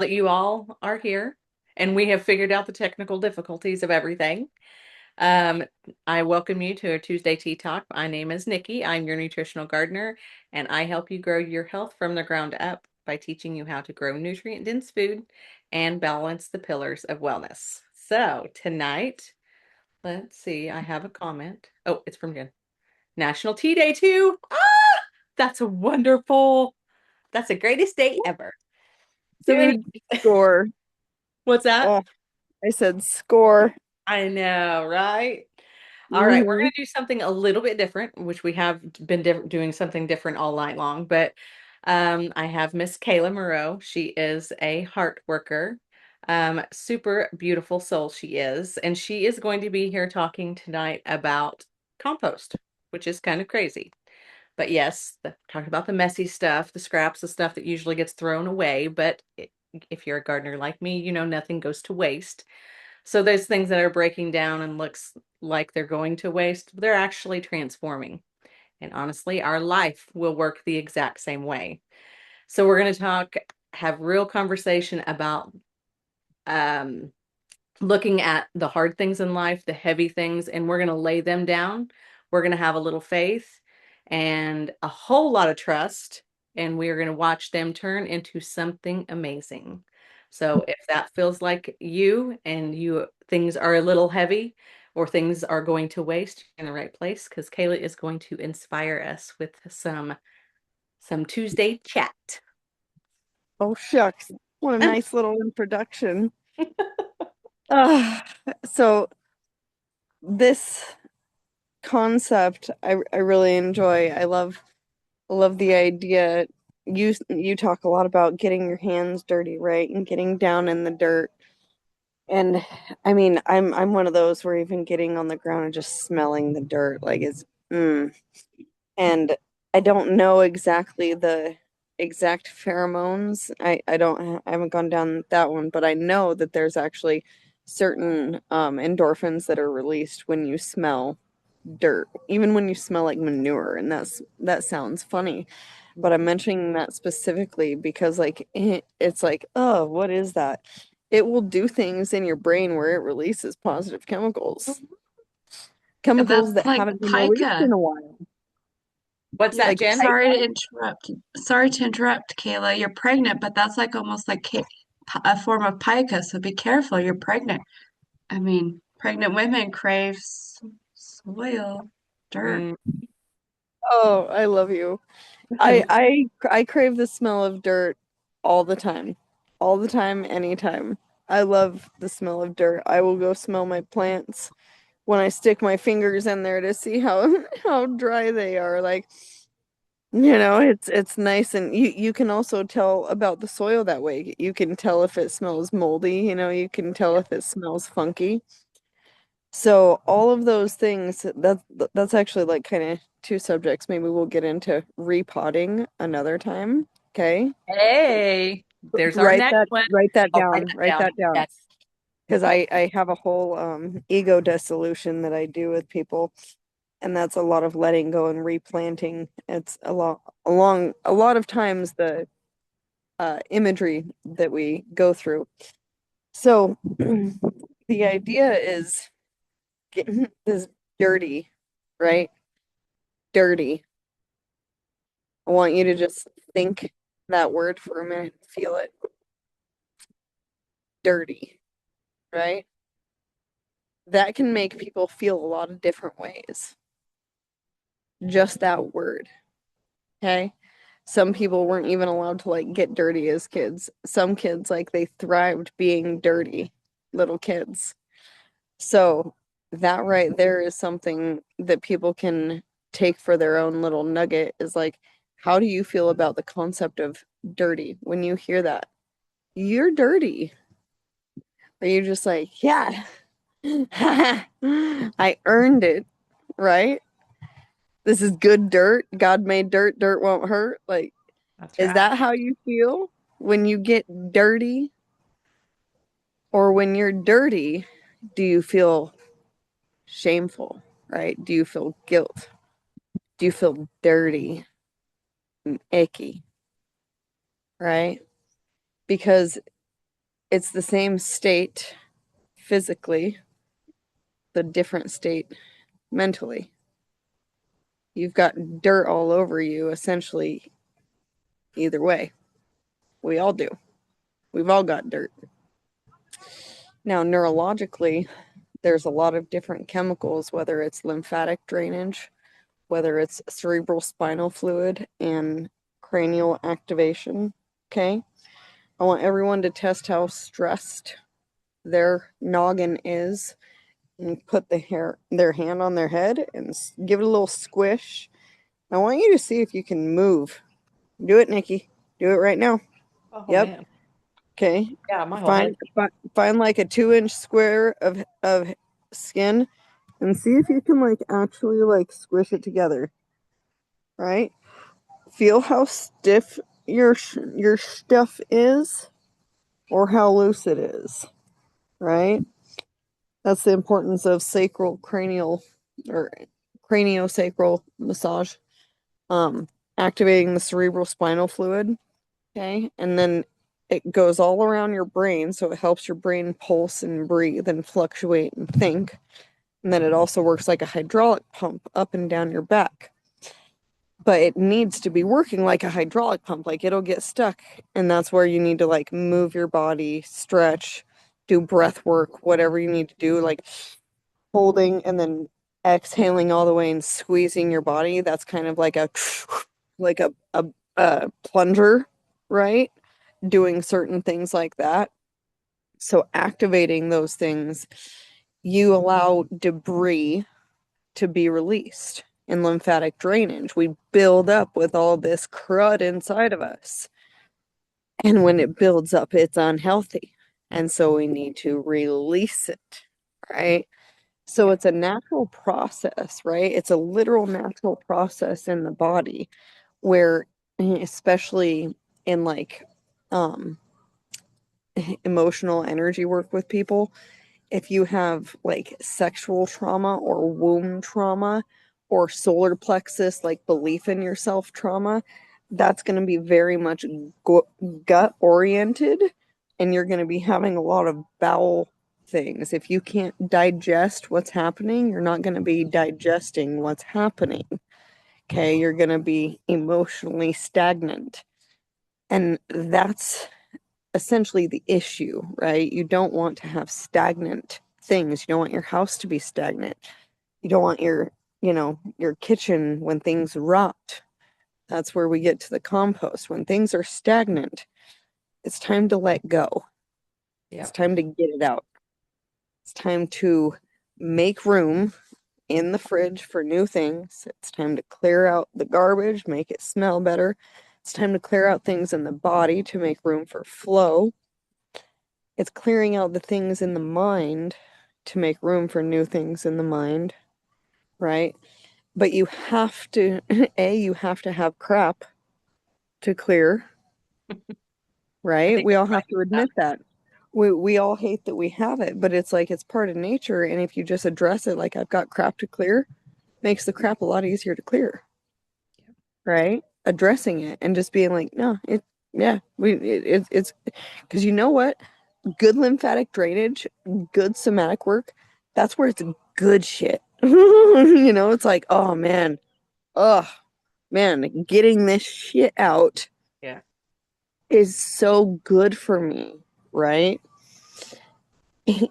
that you all are here and we have figured out the technical difficulties of everything. Um, I welcome you to a Tuesday Tea Talk. My name is Nikki. I'm your nutritional gardener, and I help you grow your health from the ground up by teaching you how to grow nutrient-dense food and balance the pillars of wellness. So tonight, let's see, I have a comment. Oh, it's from Jen. National Tea Day too. Ah, that's a wonderful. That's the greatest day ever. So anyway, Dude, score. what's that? Oh, I said score. I know, right? All right, we're Hmm. going to do something a little bit different, which we have been doing something different all night long. But I have Miss Kayla Moreau. She is a heart worker, super beautiful soul she is, and she is going to be here talking tonight about compost, which is kind of crazy. But yes, talking about the messy stuff, the scraps, the stuff that usually gets thrown away. But if you're a gardener like me, you know nothing goes to waste. So those things that are breaking down and looks like they're going to waste, they're actually transforming. And honestly, our life will work the exact same way. So we're going to have real conversation about um, looking at the hard things in life, the heavy things, and we're going to lay them down. We're going to have a little faith and a whole lot of trust, and we are going to watch them turn into something amazing. So if that feels like you and you things are a little heavy or things are going to waste, you're in the right place because Kayla is going to inspire us with some Tuesday chat. Oh, shucks. What a nice little introduction. Uh, so this concept I really enjoy. I love the idea. You talk a lot about getting your hands dirty, right? And getting down in the dirt. And I mean, I'm one of those where even getting on the ground and just smelling the dirt like it's and I don't know exactly the exact pheromones. I haven't gone down that one, but I know that there's actually certain endorphins that are released when you smell dirt, even when you smell like manure, and that sounds funny, but I'm mentioning that specifically because like it's like, oh, what is that? It will do things in your brain where it releases positive chemicals, chemicals That's that like haven't been released pica. in a while. What's You're that, Like Jen? sorry to interrupt. Sorry to interrupt, Kayla. You're pregnant, but that's like almost like a form of pica. So be careful. You're pregnant. I mean, pregnant women crave soil, dirt. Mm. oh, I love you. I crave the smell of dirt all the time. All the time, anytime. I love the smell of dirt. I will go smell my plants when I stick my fingers in there to see how how dry they are. Like, it's nice, and you can also tell about the soil that way. You can tell if it smells moldy, you can tell Yeah. if it smells funky. So all of those things, that's actually like kind of two subjects. Maybe we'll get into repotting another time. Okay. Hey, there's our Write next that one. write that I'll write down. that Write down. that down. Yes. Because I have a whole ego dissolution that I do with people, and that's a lot of letting go and replanting. It's a lot of times the imagery that we go through. So the idea is getting this dirty, right? Dirty. I want you to just think that word for a minute, feel it. Dirty, right? That can make people feel a lot of different ways. Just that word, okay? Some people weren't even allowed to like get dirty as kids. Some kids like they thrived being dirty, little kids. So that right there is something that people can take for their own little nugget is like, how do you feel about the concept of dirty when you hear that? You're dirty. Are you just like, yeah, I earned it, right? This is good dirt. God made dirt. Dirt won't hurt. Like, That's is right. that how you feel when you get dirty? Or when you're dirty, do you feel shameful, right? Do you feel guilt? Do you feel dirty and icky, right? Because it's the same state physically, the different state mentally. You've got dirt all over you, essentially, either way. We all do. We've all got dirt. Now, neurologically, there's a lot of different chemicals, whether it's lymphatic drainage, whether it's cerebral spinal fluid and cranial activation. Okay. I want everyone to test how stressed their noggin is and put their hand on their head and give it a little squish. I want you to see if you can move. Do it, Nikki. Do it right now. Oh Yep. man. Okay. Yeah, my whole Find head. find like a 2-inch square of skin and see if you can like actually like squish it together. Right? Feel how stiff your stuff is or how loose it is. Right? That's the importance of sacral cranial or craniosacral massage. Um, Activating the cerebral spinal fluid. Okay. And then it goes all around your brain, so it helps your brain pulse and breathe and fluctuate and think. And then it also works like a hydraulic pump up and down your back. But it needs to be working like a hydraulic pump, like it'll get stuck. And that's where you need to like move your body, stretch, do breath work, whatever you need to do, like holding and then exhaling all the way and squeezing your body. That's kind of like a like a plunger, right? Doing certain things like that. So activating those things, you allow debris to be released in lymphatic drainage. We build up with all this crud inside of us. And when it builds up, it's unhealthy. And so we need to release it, right? So Yeah. it's a natural process, right? It's a literal natural process in the body where, especially in like um, emotional energy work with people, if you have like sexual trauma or womb trauma or solar plexus, like belief in yourself trauma, that's going to be very much gut oriented and you're going to be having a lot of bowel things. If you can't digest what's happening, you're not going to be digesting what's happening. Okay, you're going to be emotionally stagnant. And that's essentially the issue, right? You don't want to have stagnant things. You don't want your house to be stagnant. You don't want your kitchen when things rot. That's where we get to the compost. When things are stagnant, it's time to let go. It's Yep. time to get it out. It's time to make room in the fridge for new things. It's time to clear out the garbage, make it smell better. It's time to clear out things in the body to make room for flow. It's clearing out the things in the mind to make room for new things in the mind, right? But you have to, you have to have crap to clear, I right? think We all you're have right to with that. admit that. We all hate that we have it, but it's like it's part of nature. And if you just address it like I've got crap to clear, makes the crap a lot easier to clear, right? Addressing it and just being like, no, it's because you know what? Good lymphatic drainage, good somatic work, that's where it's good shit. It's like, oh man, getting this shit out Yeah. is so good for me, right?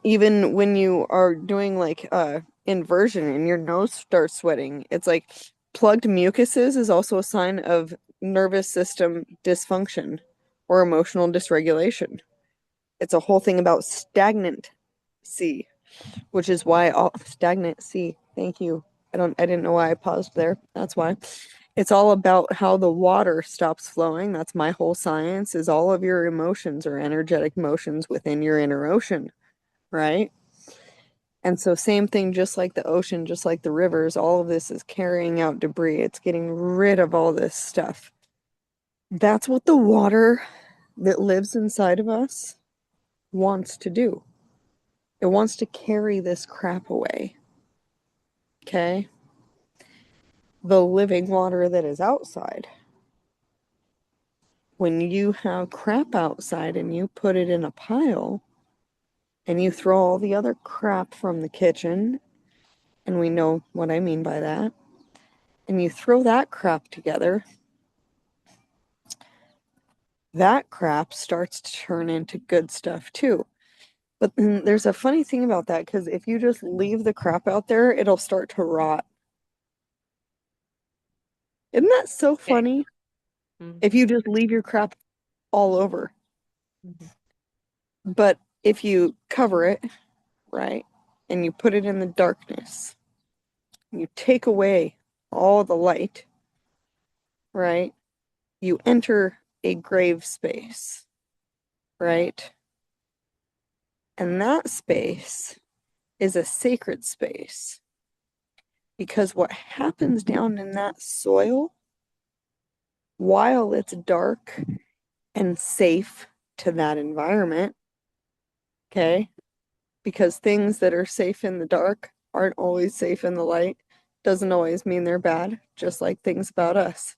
Even when you are doing like inversion and your nose starts sweating, it's like plugged mucuses is also a sign of nervous system dysfunction or emotional dysregulation. It's a whole thing about stagnant C, which is why all stagnant C. Thank you. I didn't know why I paused there. That's why. It's all about how the water stops flowing. That's my whole science is all of your emotions or energetic motions within your inner ocean, right? And so same thing, just like the ocean, just like the rivers, all of this is carrying out debris. It's getting rid of all this stuff. That's what the water that lives inside of us wants to do. It wants to carry this crap away. Okay? The living water that is outside when you have crap outside and you put it in a pile and you throw all the other crap from the kitchen, and we know what I mean by that, and you throw that crap together, that crap starts to turn into good stuff too. But then there's a funny thing about that, because if you just leave the crap out there, it'll start to rot. Isn't that so Okay. funny? If Mhm. you just leave your crap all over. Mhm. But if you cover it, right, and you put it in the darkness, you take away all the light, right, you enter a grave space, right? And that space is a sacred space, because what happens down in that soil, while it's dark and safe to that environment, okay? Because things that are safe in the dark aren't always safe in the light. Doesn't always mean they're bad, just like things about us,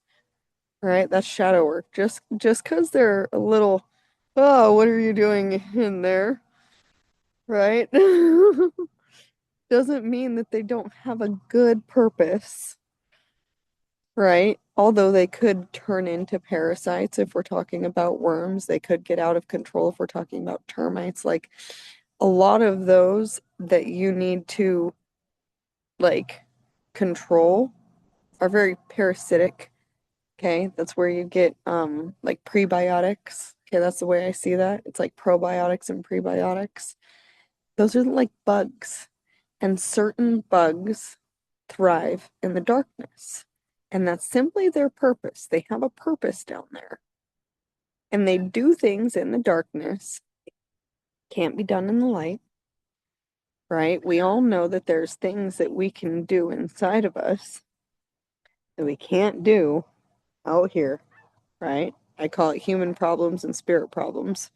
right? That's shadow work. Just because they're a little, oh, what are you doing in there, right? Doesn't mean that they don't have a good purpose, right? Although they could turn into parasites if we're talking about worms, they could get out of control if we're talking about termites. Like a lot of those that you need to like control are very parasitic. Okay, that's where you get like prebiotics. Okay, that's the way I see that. It's like probiotics and prebiotics. Those are like bugs, and certain bugs thrive in the darkness. And that's simply their purpose. They have a purpose down there. And they do things in the darkness, can't be done in the light, right? We all know that there's things that we can do inside of us that we can't do out here, right? I call it human problems and spirit problems.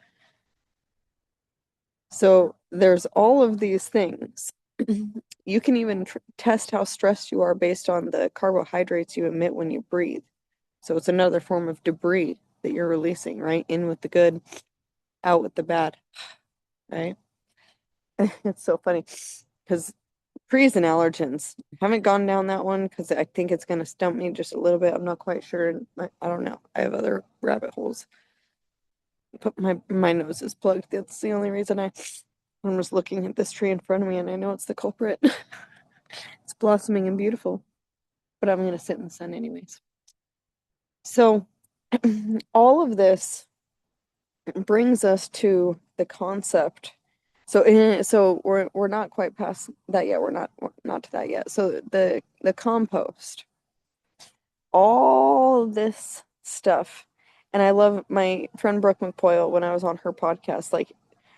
So there's all of these things. You can even test how stressed you are based on the carbohydrates you emit when you breathe. So it's another form of debris that you're releasing, right? In with the good, out with the bad, right? It's so funny because trees and allergens. I haven't gone down that one because I think it's going to stump me just a little bit. I'm not quite sure. I don't know. I have other rabbit holes. But my nose is plugged. That's the only reason I'm just looking at this tree in front of me and I know it's the culprit. It's blossoming and beautiful, but I'm gonna sit in the sun anyways. So all of this brings us to the concept. So we're not quite past that yet. We're not to that yet. So the compost, all this stuff. And I love my friend Brooke McPoyle when I was on her podcast, like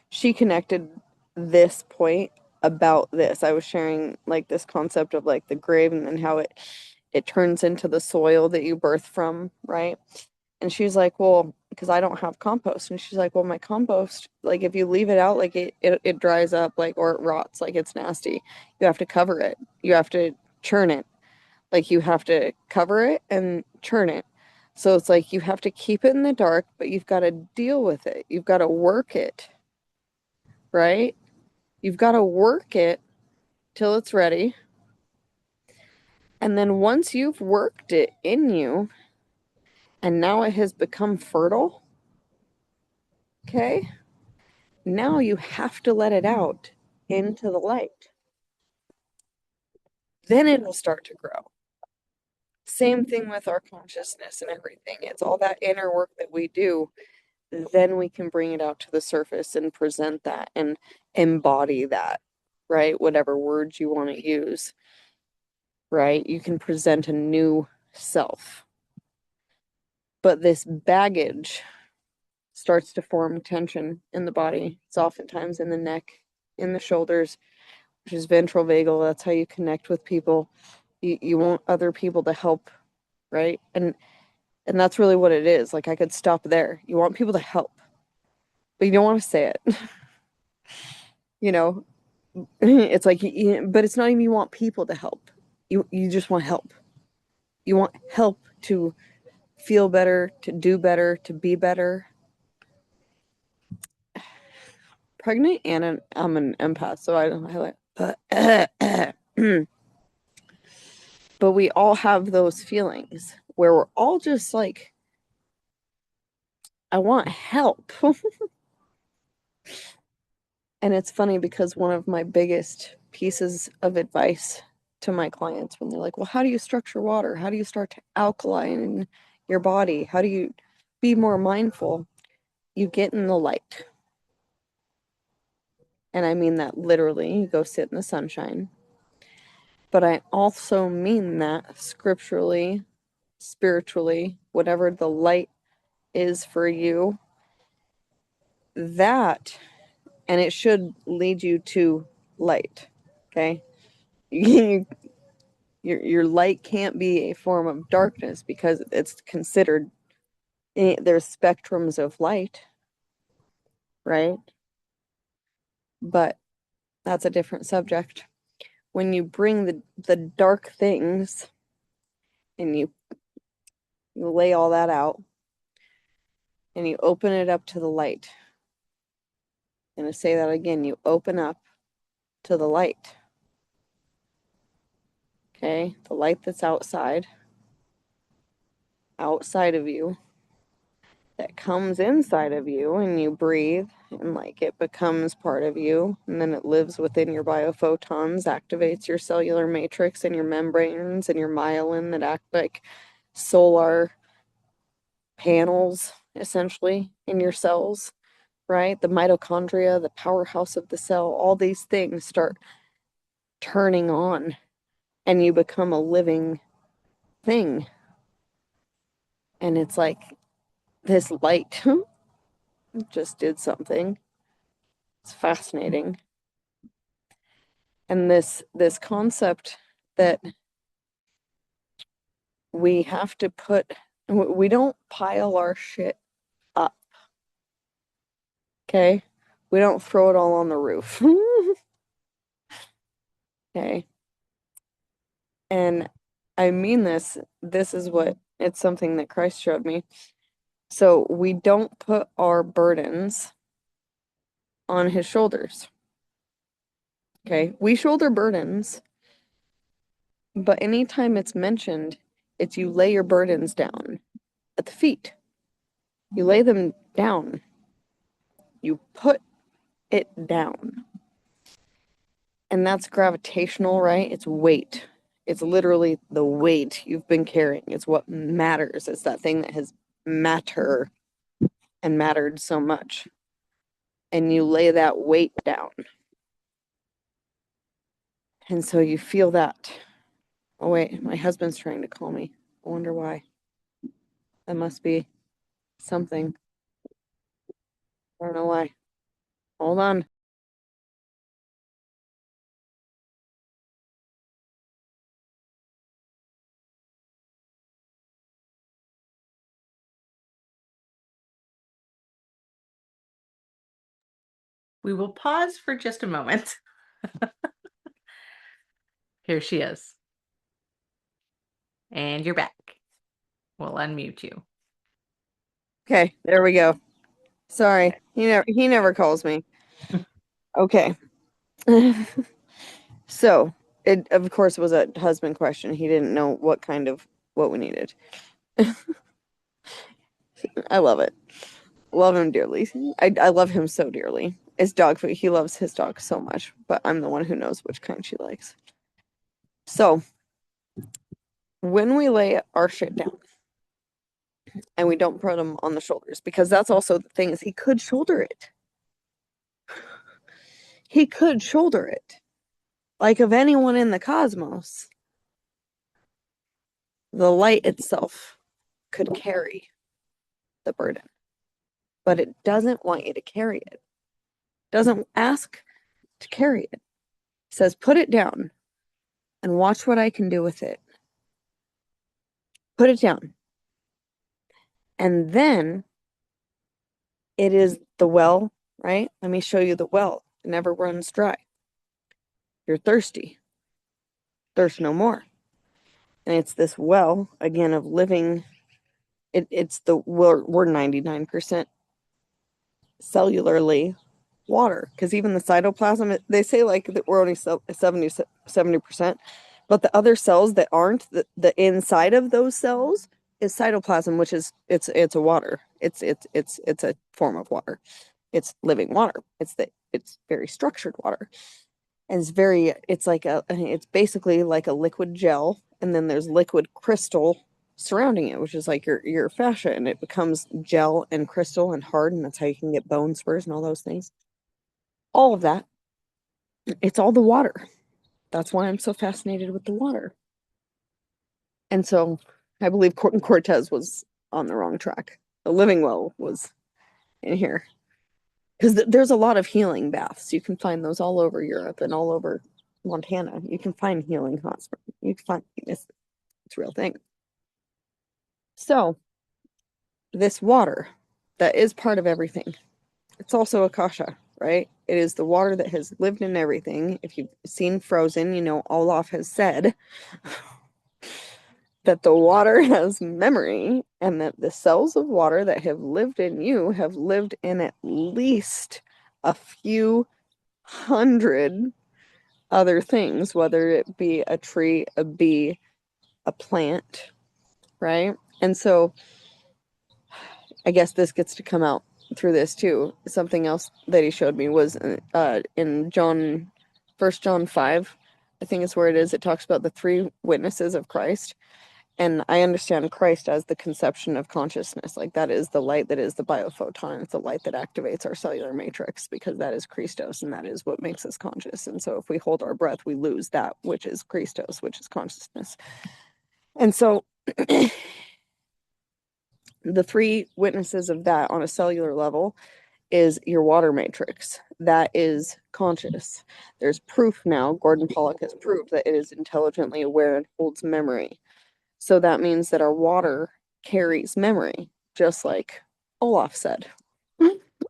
she connected this point about this. I was sharing like this concept of like the grave and then how it turns into the soil that you birth from, right? And she's like, well, because I don't have compost. And she's like, well, my compost, like if you leave it out, like it dries up, like or it rots, like it's nasty. You have to cover it. You have to churn it. Like you have to cover it and churn it. So it's like you have to keep it in the dark, but you've got to deal with it. You've got to work it, right? You've got to work it till it's ready. And then once you've worked it in you and now it has become fertile, okay, now you have to let it out into the light. Then it'll start to grow. Same thing with our consciousness and everything. It's all that inner work that we do. Then we can bring it out to the surface and present that and embody that, right? Whatever words you want to use, right? You can present a new self. But this baggage starts to form tension in the body. It's oftentimes in the neck, in the shoulders, which is ventral vagal. That's how you connect with people. You want other people to help, right? And that's really what it is. Like I could stop there. You want people to help, but you don't want to say it. You know, it's like, but it's not even you want people to help. You just want help. You want help to feel better, to do better, to be better. Pregnant and I'm an empath, so I like, but we all have those feelings where we're all just like, I want help. And it's funny because one of my biggest pieces of advice to my clients when they're like, well, how do you structure water? How do you start to alkaline your body? How do you be more mindful? You get in the light. And I mean that literally. You go sit in the sunshine. But I also mean that scripturally, spiritually, whatever the light is for you, that, and it should lead you to light. Okay. Your light can't be a form of darkness because it's considered, there's spectrums of light, right? But that's a different subject. When you bring the dark things and you lay all that out and you open it up to the light. And to say that again, you open up to the light. Okay, the light that's outside of you, that comes inside of you, and you breathe, and like it becomes part of you, and then it lives within your biophotons, activates your cellular matrix and your membranes and your myelin that act like solar panels, essentially, in your cells, right? The mitochondria, the powerhouse of the cell, all these things start turning on, and you become a living thing. And it's like this light just did something. It's fascinating. And this concept that we have to we don't pile our shit up. Okay? We don't throw it all on the roof. Okay? And I mean this is what, it's something that Christ showed me. So we don't put our burdens on his shoulders. Okay? We shoulder burdens, but anytime it's mentioned, it's you lay your burdens down at the feet. You lay them down. You put it down. And that's gravitational, right? It's weight. It's literally the weight you've been carrying. It's what matters. It's that thing that has matter and mattered so much. And you lay that weight down. And so you feel that. Oh, wait, my husband's trying to call me. I wonder why. That must be something. I don't know why. Hold on. We will pause for just a moment. Here she is. And you're back. We'll unmute you. Okay, there we go. Sorry. He never calls me. Okay. So, it of course was a husband question. He didn't know what we needed. I love it. Love him dearly. I love him so dearly. It's dog food. He loves his dog so much, but I'm the one who knows which kind she likes. So, when we lay our shit down and we don't put him on the shoulders, because that's also the thing, is he could shoulder it. He could shoulder it. Like of anyone in the cosmos, the light itself could carry the burden, but it doesn't want you to carry it. It doesn't ask to carry it. It says, put it down and watch what I can do with it. Put it down. And then it is the well, right? Let me show you the well. It never runs dry. You're thirsty. Thirst no more. And it's this well, again, of living we're 99% cellularly water, because even the cytoplasm, they say like that we're only 70%, but the other cells that aren't, the inside of those cells is cytoplasm, which is it's a water. It's a form of water. It's living water. It's very structured water. And it's basically like a liquid gel, and then there's liquid crystal surrounding it, which is like your fascia, and it becomes gel and crystal and hard, and that's how you can get bone spurs and all those things. All of that, it's all the water. That's why I'm so fascinated with the water. And so I believe Cortez was on the wrong track. The living well was in here. Because there's a lot of healing baths. You can find those all over Europe and all over Montana. You can find healing hot springs. You can find it's a real thing. So this water that is part of everything, it's also Akasha, right? It is the water that has lived in everything. If you've seen Frozen, you know Olaf has said that the water has memory, and that the cells of water that have lived in you have lived in at least a few hundred other things, whether it be a tree, a bee, a plant, right? And so I guess this gets to come out through this too. Something else that he showed me was in First John 5, I think is where it is. It talks about the three witnesses of Christ. And I understand Christ as the conception of consciousness. Like that is the light that is the biophoton. It's the light that activates our cellular matrix, because that is Christos, and that is what makes us conscious. And so if we hold our breath, we lose that, which is Christos, which is consciousness. And so the three witnesses of that on a cellular level is your water matrix. That is conscious. There's proof now. Gordon Pollock has proved that it is intelligently aware and holds memory. So that means that our water carries memory, just like Olaf said.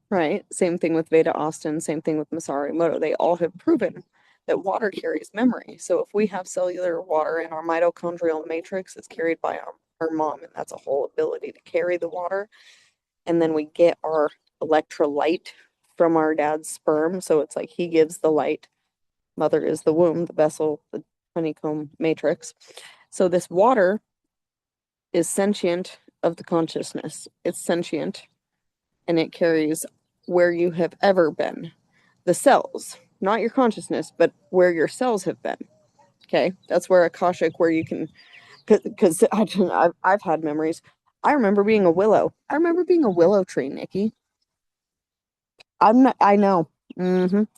Right? Same thing with Veda Austin, same thing with Masaru Emoto. They all have proven that water carries memory. So if we have cellular water in our mitochondrial matrix, it's carried by our mom, and that's a whole ability to carry the water. And then we get our electrolyte from our dad's sperm. So it's like he gives the light. Mother is the womb, the vessel, the honeycomb matrix. So this water is sentient of the consciousness. It's sentient, and it carries where you have ever been. The cells, not your consciousness, but where your cells have been. Okay, that's where Akashic, where you can, because I've had memories. I remember being a willow. I remember being a willow tree, Nikki. I'm not, I know.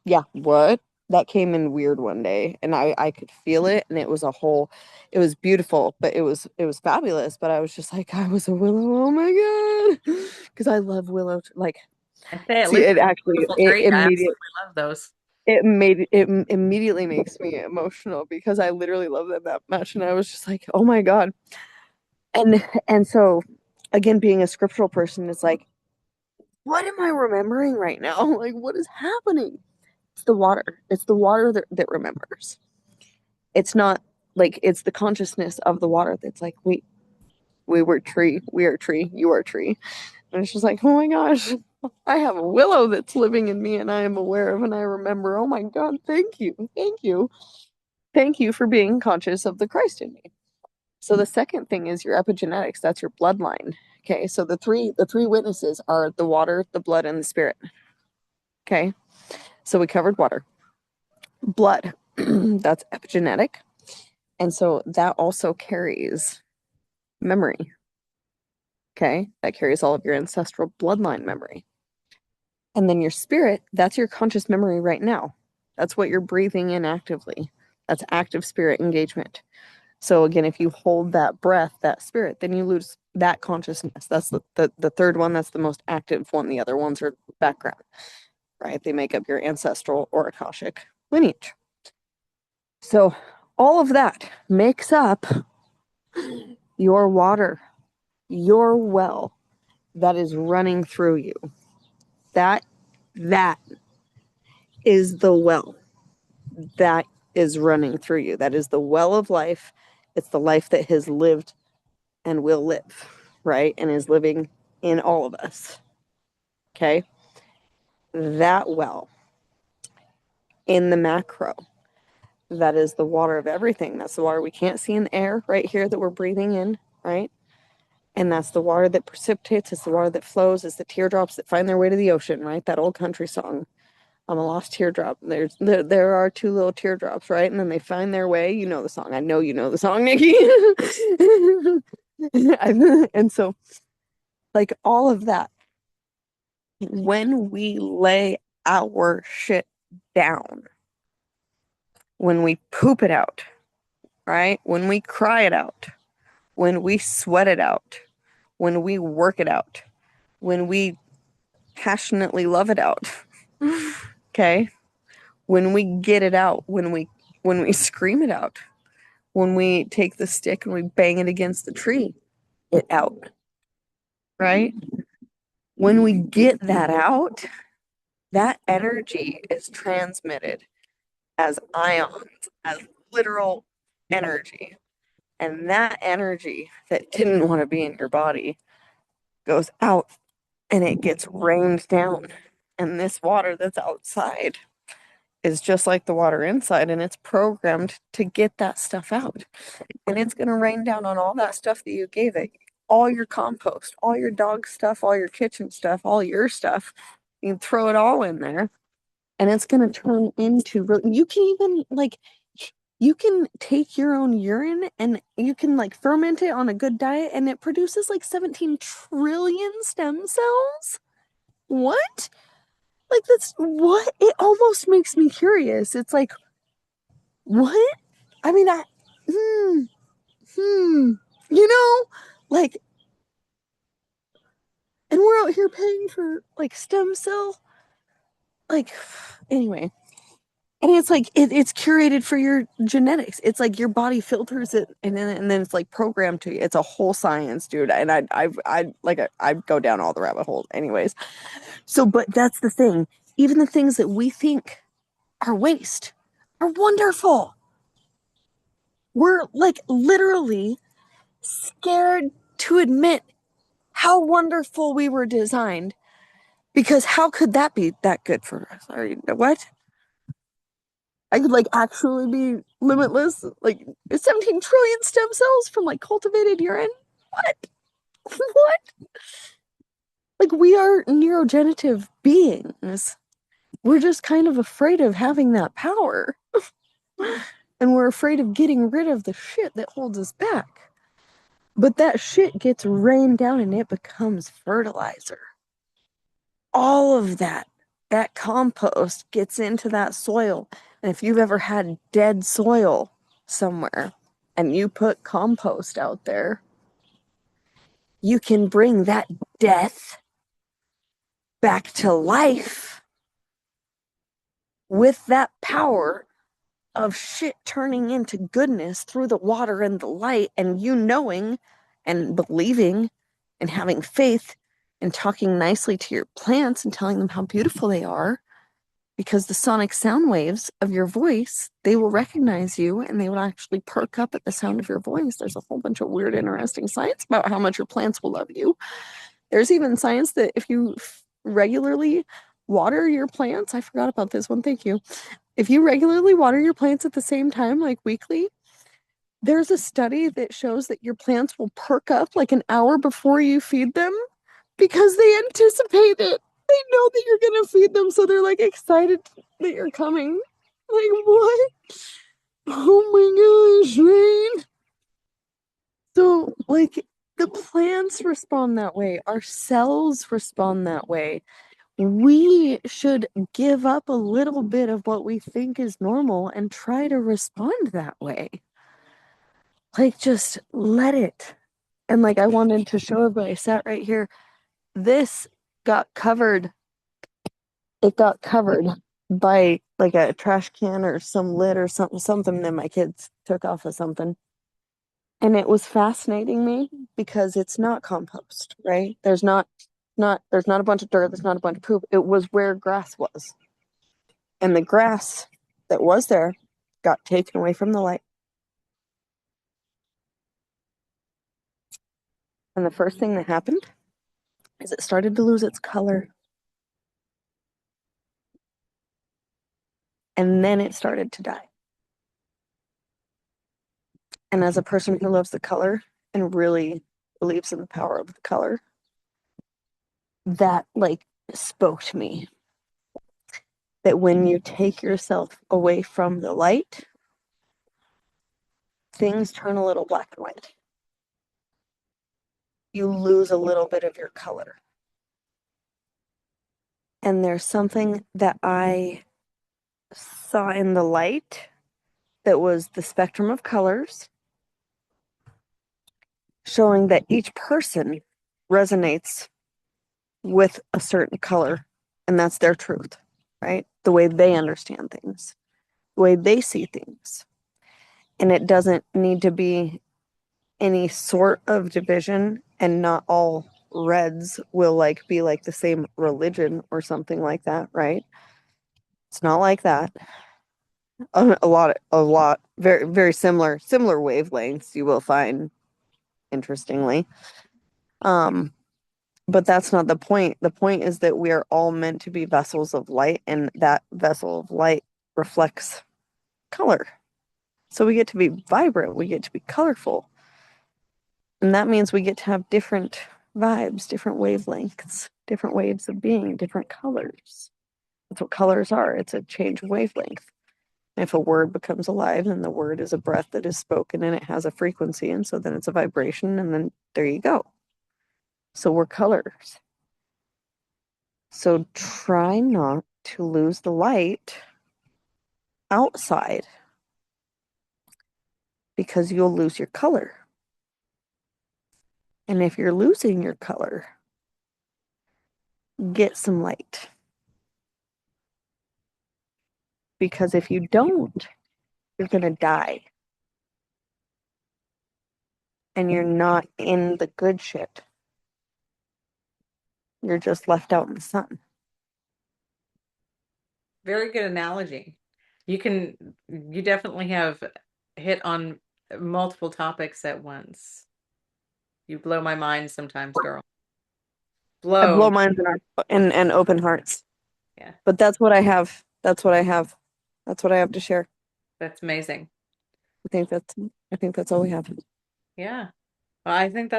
Yeah, what? That came in weird one day, and I could feel it, and it was beautiful, but it was fabulous, but I was just like, I was a willow. Oh my God. Because I love willow, like, I say at see, least it it's a actually, beautiful it tree. I immediate absolutely love those. it immediately makes me emotional, because I literally love them that much, and I was just like, oh my God. And so again, being a scriptural person, it's like, what am I remembering right now? Like, what is happening? It's the water. It's the water that remembers. It's not like, it's the consciousness of the water that's like, we were tree, we are tree, you are tree. And it's just like, oh my gosh, I have a willow that's living in me, and I am aware of, and I remember. Oh my God, thank you. Thank you. Thank you for being conscious of the Christ in me. So the second thing is your epigenetics. That's your bloodline. Okay. So the three witnesses are the water, the blood, and the spirit. Okay. So we covered water. Blood, that's epigenetic. And so that also carries memory. Okay. That carries all of your ancestral bloodline memory. And then your spirit, that's your conscious memory right now. That's what you're breathing in actively. That's active spirit engagement. So again, if you hold that breath, that spirit, then you lose that consciousness. That's the third one. That's the most active one. The other ones are background, right? They make up your ancestral or Akashic lineage. So all of that makes up your water, your well that is running through you. That is the well that is running through you. That is the well of life. It's the life that has lived and will live. right? And is living in all of us. Okay. That well, in the macro, that is the water of everything. That's the water we can't see in the air right here that we're breathing in, right? And that's the water that precipitates. It's the water that flows. It's the teardrops that find their way to the ocean, right? That old country song. I'm a lost teardrop. There are two little teardrops, right? And then they find their way. You know the song. I know you know the song, Nikki. And so, like all of that, when we lay our shit down, when we poop it out, right? When we cry it out, when we sweat it out, when we work it out, when we passionately love it out, okay? When we get it out, when we scream it out, when we take the stick and we bang it against the tree, it out, right? When we get that out, that energy is transmitted as ions, as literal energy. And that energy that didn't want to be in your body goes out and it gets rained down. And this water that's outside is just like the water inside, and it's programmed to get that stuff out. And it's going to rain down on all that stuff that you gave it, all your compost, all your dog stuff, all your kitchen stuff, all your stuff. You can throw it all in there, and it's going to turn into, you can even like, you can take your own urine and you can like ferment it on a good diet, and it produces like 17 trillion stem cells. What? Like, that's what? It almost makes me curious. It's like, what? I mean, you know, like, and we're out here paying for like stem cell, like, anyway. And it's like it's curated for your genetics. It's like your body filters it, and then it's like programmed to you. It's a whole science, dude. And I'd go down all the rabbit holes, anyways. So, but that's the thing. Even the things that we think are waste are wonderful. We're like literally scared to admit how wonderful we were designed, because how could that be that good for us? Or what? I could like actually be limitless, like 17 trillion stem cells from like cultivated urine. What? What? Like, we are neurogenerative beings. We're just kind of afraid of having that power. And we're afraid of getting rid of the shit that holds us back. But that shit gets rained down and it becomes fertilizer. All of that compost gets into that soil. And if you've ever had dead soil somewhere and you put compost out there, you can bring that death back to life with that power of shit turning into goodness through the water and the light, and you knowing and believing and having faith and talking nicely to your plants and telling them how beautiful they are, because the sonic sound waves of your voice, they will recognize you and they will actually perk up at the sound of your voice. There's a whole bunch of weird, interesting science about how much your plants will love you. There's even science that if you regularly water your plants, I forgot about this one, thank you. If you regularly water your plants at the same time, like weekly, there's a study that shows that your plants will perk up like an hour before you feed them because they anticipate it. They know that you're going to feed them, so they're like excited that you're coming. Like, what? Oh my gosh, Rain. So, like, the plants respond that way, our cells respond that way. We should give up a little bit of what we think is normal and try to respond that way. Like, just let it. And like, I wanted to show everybody, I sat right here. This got covered. It got covered by like a trash can or some lid or something that my kids took off of something. And it was fascinating me because it's not compost, right? There's not a bunch of dirt, there's not a bunch of poop. It was where grass was. And the grass that was there got taken away from the light. And the first thing that happened is it started to lose its color. And then it started to die. And as a person who loves the color and really believes in the power of the color, that like spoke to me that when you take yourself away from the light, things turn a little black and white. You lose a little bit of your color. And there's something that I saw in the light that was the spectrum of colors, showing that each person resonates with a certain color, and that's their truth, right? The way they understand things, the way they see things. And it doesn't need to be any sort of division, and not all reds will like be like the same religion or something like that, right? It's not like that. A lot, very, very similar wavelengths you will find, interestingly. Um, but that's not the point. The point is that we are all meant to be vessels of light, and that vessel of light reflects color. So we get to be vibrant, we get to be colorful. And that means we get to have different vibes, different wavelengths, different waves of being, different colors. That's what colors are. It's a change of wavelength. If a word becomes alive, then the word is a breath that is spoken and it has a frequency. And so then it's a vibration, and then there you go. So we're colors. So try not to lose the light outside, because you'll lose your color. And if you're losing your color, get some light. Because if you don't, you're going to die. And you're not in the good shit. You're just left out in the sun. Very good analogy. You definitely have hit on multiple topics at once. You blow my mind sometimes, girl. I blow Blow. minds and open hearts. Yeah, But that's what I have. That's what I have. That's what I have to share. that's amazing. I think that's all we have. Yeah. Well, I think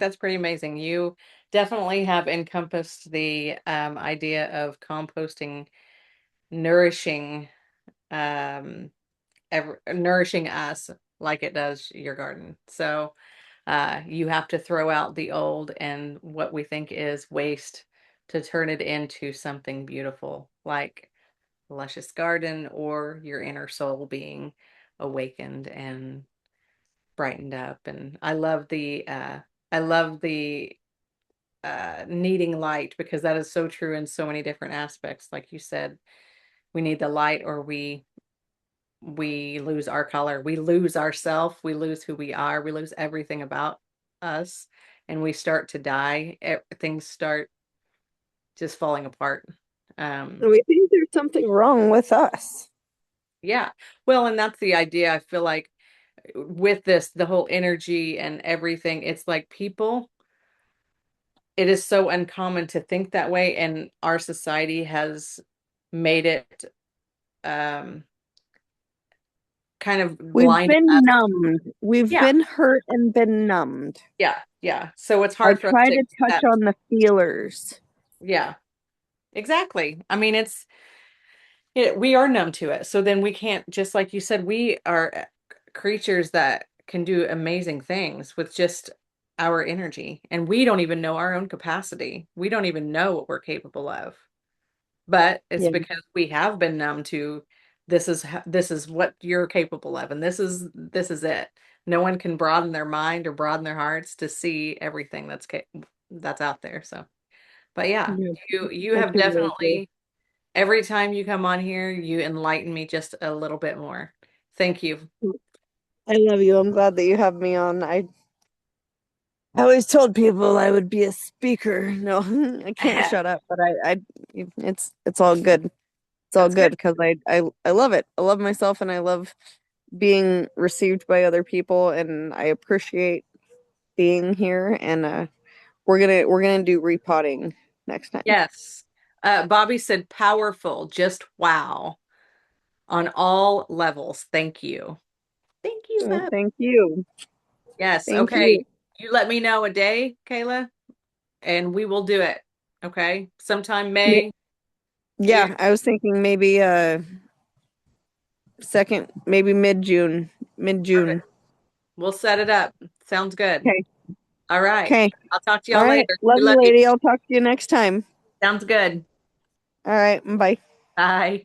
that's pretty amazing. You definitely have encompassed the idea of composting, nourishing, um, nourishing us like it does your garden. So, you have to throw out the old and what we think is waste to turn it into something beautiful, like a luscious garden or your inner soul being awakened and brightened up. And I love the needing light, because that is so true in so many different aspects. Like you said, we need the light, or we lose our color, we lose ourself, we lose who we are, we lose everything about us, and we start to die. Things start just falling apart. um And we think there's something wrong with us. yeah, well, and that's the idea. I feel like with this, the whole energy and everything, it's like people, it is so uncommon to think that way, and our society has made it um kind of We've blind been us. numbed. We've Yeah, been hurt and been numbed. yeah, so it's I hard for us try to to touch accept. on the feelers. Yeah, exactly. I mean, we are numb to it. So then we can't, just like you said, we are creatures that can do amazing things with just our energy, and we don't even know our own capacity. We don't even know what we're capable of. But it's Yeah. because we have been numb to, this is what you're capable of, and this is it. No one can broaden their mind or broaden their hearts to see everything that's out there. So, but yeah, Yeah. you I have truly agree. definitely, every time you come on here, you enlighten me just a little bit more. Thank you. I love you. I'm glad that you have me on. I always told people I would be a speaker. No, I can't shut up, but it's all good. It's all That's good. good because I love it. I love myself, and I love being received by other people, and I appreciate being here, and we're gonna do repotting next time. Yes. Bobby said powerful, just wow, on all levels. Thank you. Thank you, Well, Bob. thank you. Yes. Thank you. Okay. You let me know a day, Kayla, and we will do it. Okay. Sometime Ma- May, June. Yeah, I was thinking maybe second, maybe mid-June, mid-June. Perfect. We'll set it up. Sounds good. Okay. All right. Okay. I'll talk to All y'all right. later. Love We you, love you. lady. I'll talk to you next time. Sounds good. All right. Bye. Bye.